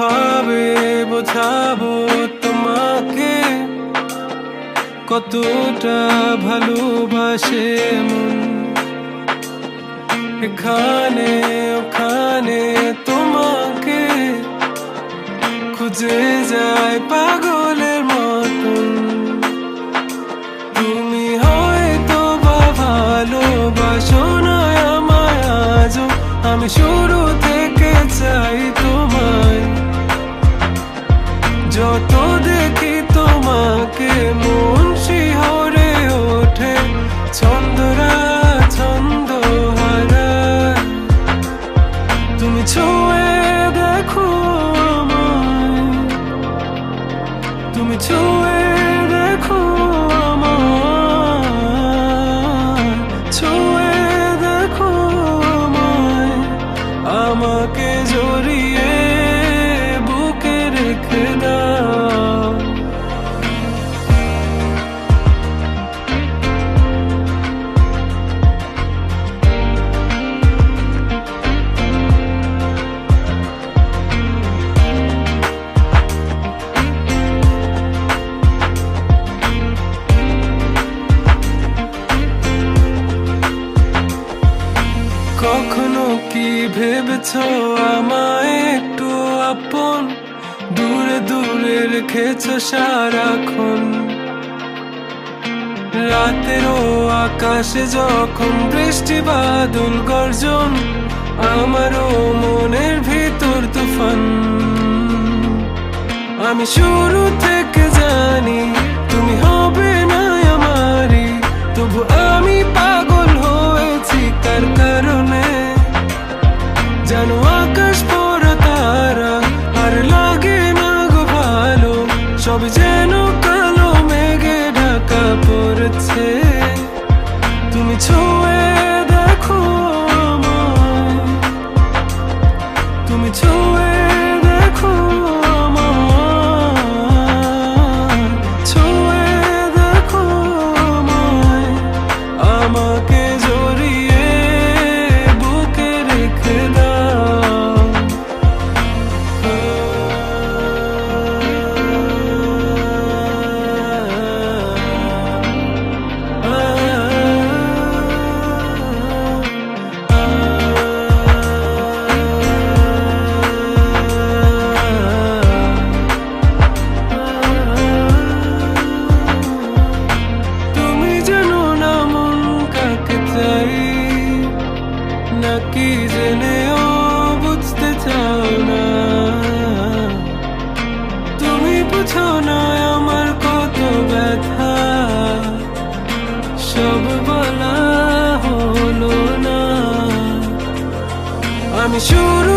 কিভাবে বোঝাবো তোমাকে কতটা ভালোবাসে মন। এখানে ওখানে তোমাকে খুঁজে যায় পাগলের মতন। তুমি হয়তো বা ভালোবাসো না আমায় আজও, আমি শুরু থেকে চাই তোমায়। যত দেখি তোমাকে মন শিহরে ওঠে, ছন্দরা ছন্দ হারায়। তুমি ছুঁয়ে দেখো আমায়, তুমি ছুঁয়ে দেখো আমায়, ছুঁয়ে দেখো আমায়। আমাকে জড়িয়ে বুকে রেখে দাও। কখনো কি ভেবেছো আমায় একটু আপন, দূরে দূরে রেখেছো সারাক্ষণ। রাতেরও আকাশে যখন বৃষ্টি বাদল গর্জন, আমারও মনের ভিতর তুফান। আমি শুরু থেকে জানি তুমি হবে না আমারই, তবু আমি পাগল হয়েছি তার কারণে। জানো আকাশ পড়া তারা আর লাগে না গো ভালো, সব যেন কালো মেঘে ঢাকা পড়েছে। তুমি ছুঁয়ে দেখো আমায়, তুমি ছুঁয়ে দেখো আমায়, ছুঁয়ে দেখো আমায়। আমাকে জড়িয়ে বুকে রেখে দাও। তুমি জানো না মন কাকে চাই, নাকি জেনেও বুঝতে চাও না। তুমি বুঝো না আমার কত ব্যথা, সব বলা হলো না। আমি শুরু